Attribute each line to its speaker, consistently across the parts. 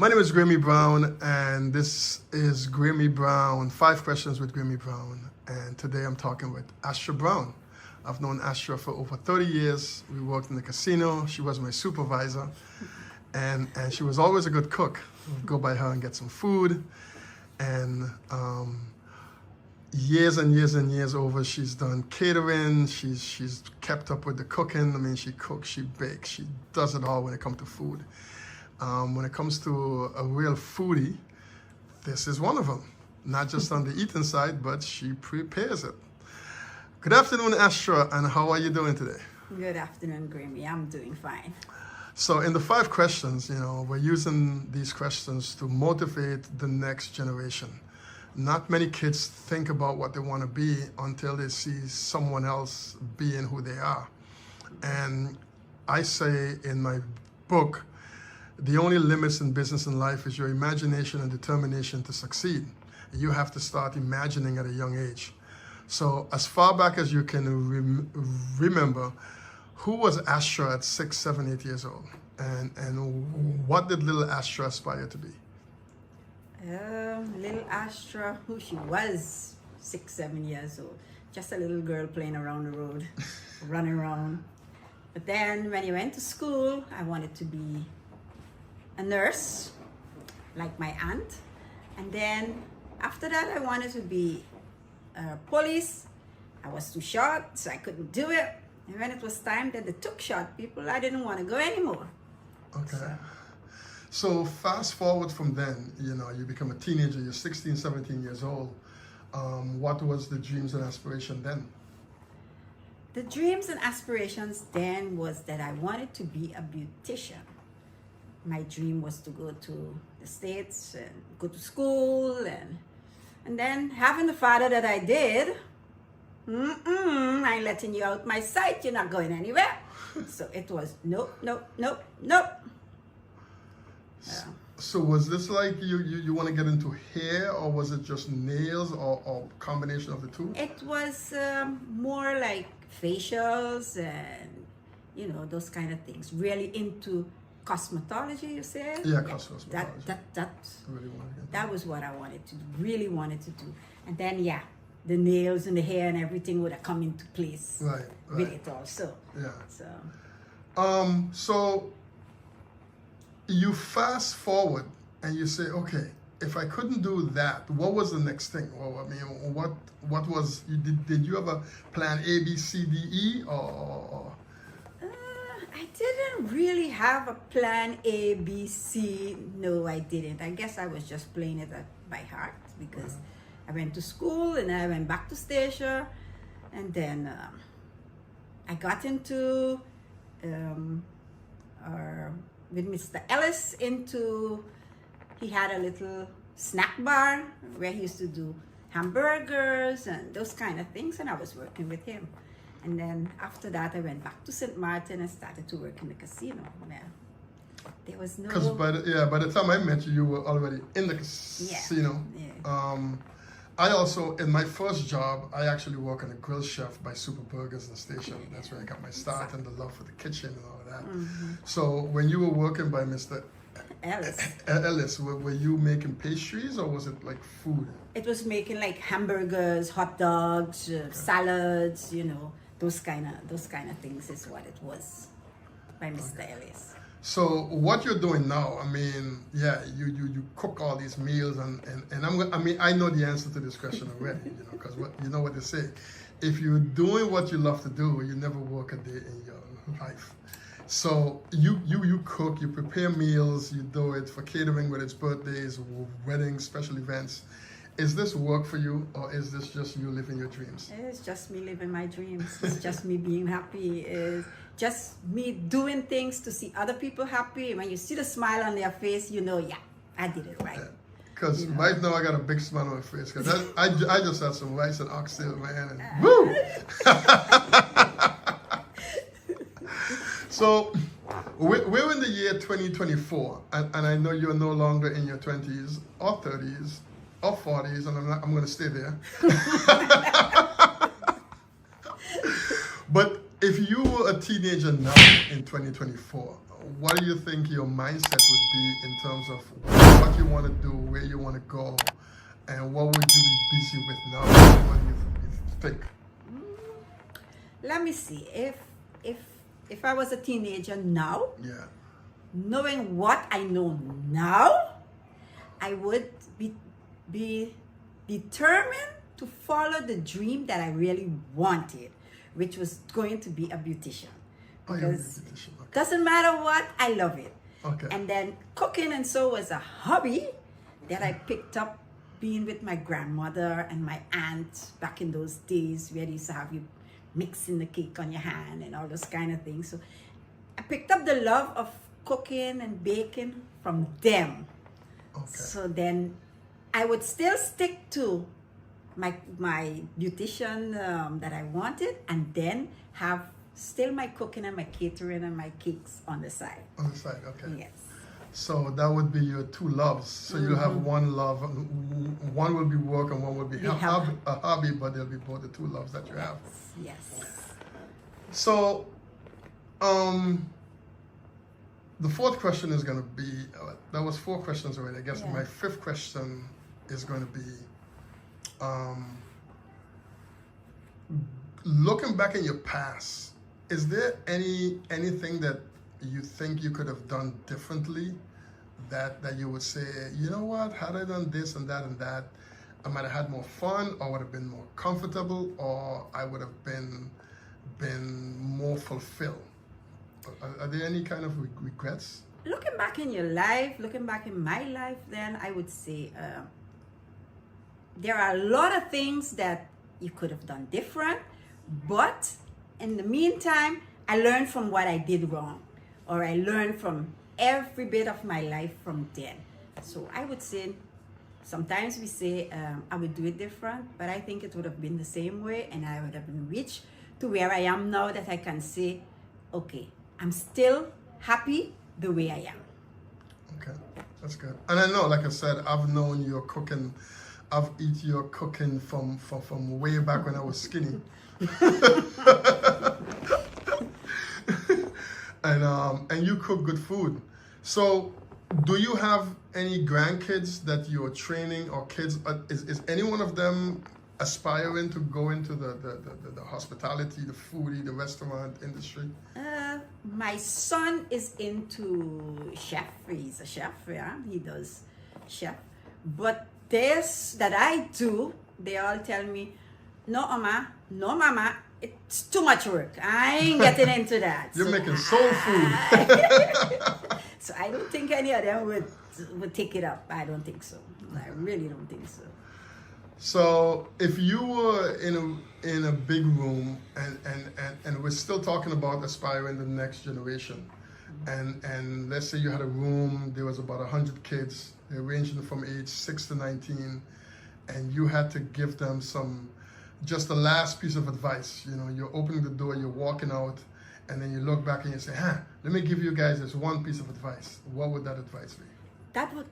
Speaker 1: My name is Gramey Browne, and this is Gramey Browne, 5 Questions with Gramey Browne. And today I'm talking with Astra Brown. I've known Astra for over 30 years. We worked in the casino. She was my supervisor, and she was always a good cook. We'd go by her and get some food. And years and years and years over, she's done catering. She's kept up with the cooking. I mean, she cooks, she bakes, she does it all when it comes to food. When it comes to a real foodie, this is one of them. Not just on the eating side, but she prepares it. Good afternoon, Astra, and how are you doing today?
Speaker 2: Good afternoon, Gramey. I'm doing fine.
Speaker 1: So in the 5 questions, we're using these questions to motivate the next generation. Not many kids think about what they want to be until they see someone else being who they are. And I say in my book, the only limits in business and life is your imagination and determination to succeed. You have to start imagining at a young age. So as far back as you can remember, who was Astra at 6, 7, 8 years old? And what did little Astra aspire to be?
Speaker 2: Little Astra, who she was 6, 7 years old. Just a little girl playing around the road, running around. But then when you went to school, I wanted to be a nurse, like my aunt. And then after that, I wanted to be police. I was too short, so I couldn't do it. And when it was time that they took short people, I didn't want to go anymore.
Speaker 1: Okay. So fast forward from then, you become a teenager, you're 16, 17 years old. What was the dreams and aspiration then?
Speaker 2: The dreams and aspirations then was that I wanted to be a beautician. My dream was to go to the States and go to school, and then having the father that I did, I'm letting you out my sight, you're not going anywhere. So it was nope.
Speaker 1: So was this like you want to get into hair, or was it just nails, or combination of the two?
Speaker 2: It was more like facials and those kind of things. Really into cosmetology, you said?
Speaker 1: Yeah, cosmetology.
Speaker 2: That was what I really wanted to do. And then the nails and the hair and everything would have come into place with it also.
Speaker 1: Yeah.
Speaker 2: So
Speaker 1: you fast forward and you say, okay, if I couldn't do that, what was the next thing? Well, I mean, what was, did you have a plan A, B, C, D, E, or?
Speaker 2: I didn't really have a plan A, B, C. No, I didn't. I guess I was just playing it by heart because I went to school and I went back to Stacia, and then I got into with Mr. Ellis he had a little snack bar where he used to do hamburgers and those kind of things, and I was working with him. And then after that, I went back to St. Martin and started to work in the casino. There was no...
Speaker 1: Because by the time I met you, you were already in the casino.
Speaker 2: Yeah.
Speaker 1: I also, in my first job, I actually worked on a grill chef by Super Burgers in the station. That's where I got my start and the love for the kitchen and all of that.
Speaker 2: Mm-hmm.
Speaker 1: So when you were working by Mr.
Speaker 2: Ellis,
Speaker 1: were you making pastries, or was it like food?
Speaker 2: It was making like hamburgers, hot dogs, salads, those kind of things is what it was by Mr. Ellis.
Speaker 1: So what you're doing now, I mean, you cook all these meals, and I know the answer to this question already, because you know what they say, if you're doing what you love to do, you never work a day in your life. So you cook, you prepare meals, you do it for catering, whether it's birthdays, weddings, special events. Is this work for you, or is this just you living your dreams?
Speaker 2: It's just me living my dreams. It's just me being happy. It's just me doing things to see other people happy. When you see the smile on their face, I did it right.
Speaker 1: Because right now I got a big smile on my face. Because I just had some rice and oxtail, man, and woo! So we're in the year 2024, and I know you're no longer in your 20s or 30s or 40s, and I'm going to stay there. But if you were a teenager now in 2024, what do you think your mindset would be in terms of what you want to do, where you want to go, and what would you be busy with now? What do you think?
Speaker 2: Let me see. If I was a teenager now,
Speaker 1: Yeah.
Speaker 2: knowing what I know now, I would be determined to follow the dream that I really wanted, which was going to be a beautician.
Speaker 1: Oh, you're a
Speaker 2: Because
Speaker 1: beautician. Okay.
Speaker 2: doesn't matter what, I love it.
Speaker 1: Okay.
Speaker 2: And then cooking and so was a hobby that I picked up being with my grandmother and my aunt back in those days where they used to have you mixing the cake on your hand and all those kind of things. So I picked up the love of cooking and baking from them.
Speaker 1: Okay.
Speaker 2: So then I would still stick to my beautician that I wanted, and then have still my cooking and my catering and my cakes on the side.
Speaker 1: On the side, okay.
Speaker 2: Yes.
Speaker 1: So that would be your two loves. So you have one love, one will be work and one will be a hobby, but they'll be both the two loves that you have.
Speaker 2: Yes.
Speaker 1: So, the fourth question is going to be, that was 4 questions already. I guess
Speaker 2: Yeah.
Speaker 1: my 5th question is going to be, looking back in your past, is there anything that you think you could have done differently that you would say, you know what, had I done this and that, I might have had more fun, or would have been more comfortable, or I would have been more fulfilled? Are there any kind of regrets?
Speaker 2: Looking back in your life, looking back in my life, then I would say there are a lot of things that you could have done different, but in the meantime, I learned from what I did wrong, or I learned from every bit of my life from then. So I would say, sometimes we say I would do it different, but I think it would have been the same way, and I would have been reached to where I am now, that I can say, okay, I'm still happy the way I am.
Speaker 1: Okay, that's good. And I know, like I said, I've known your cooking. I've eaten your cooking from way back when I was skinny. And you cook good food. So, do you have any grandkids that you're training, or kids? Is any one of them aspiring to go into the hospitality, the foodie, the restaurant industry?
Speaker 2: My son is into chef. He's a chef, yeah. He does chef. But this that I do, they all tell me, no, mama, it's too much work. I ain't getting into that.
Speaker 1: You're making soul food.
Speaker 2: So I don't think any of them would take it up. I don't think so. I really don't think so.
Speaker 1: So if you were in a big room, and we're still talking about aspiring the next generation, and let's say you had a room, there was about 100 kids, they're ranging from age 6 to 19, and you had to give them just the last piece of advice. You know, you're opening the door, you're walking out, and then you look back and you say, let me give you guys this one piece of advice. What would that advice be?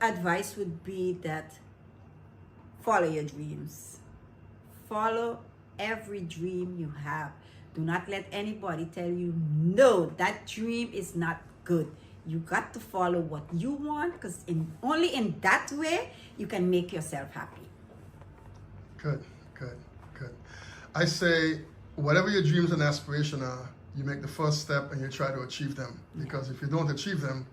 Speaker 2: Advice would be that follow your dreams. Follow every dream you have. Do not let anybody tell you, no, that dream is not good. You got to follow what you want, because only in that way you can make yourself happy. Good.
Speaker 1: I say, whatever your dreams and aspirations are, you make the first step and you try to achieve them. Because if you don't achieve them,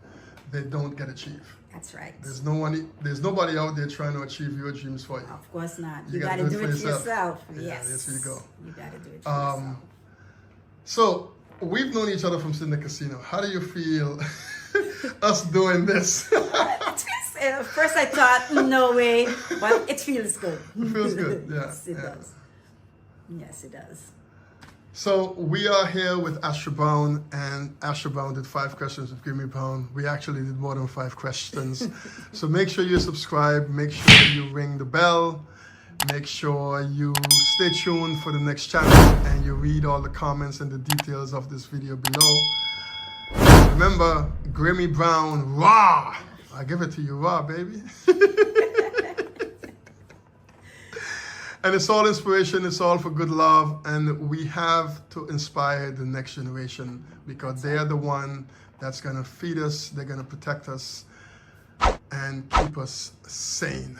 Speaker 1: they don't get achieved.
Speaker 2: That's right.
Speaker 1: There's nobody out there trying to achieve your dreams for you.
Speaker 2: Of course not. You got to do it yourself.
Speaker 1: Yeah,
Speaker 2: Yes.
Speaker 1: there you go.
Speaker 2: You got to do it for yourself.
Speaker 1: So we've known each other from Sydney Casino. How do you feel us doing this?
Speaker 2: First I thought, no way, but it feels good.
Speaker 1: It feels good, yeah.
Speaker 2: Yes, it does. Yes, it does.
Speaker 1: So we are here with Astra Brown, and Astra Brown did 5 questions with Gramey Browne. We actually did more than 5 questions. So make sure you subscribe, make sure you ring the bell, make sure you stay tuned for the next channel, and you read all the comments and the details of this video below. Remember, Gramey Browne, raw! I give it to you raw, baby. And it's all inspiration, it's all for good love, and we have to inspire the next generation, because they are the one that's going to feed us, they're going to protect us, and keep us sane.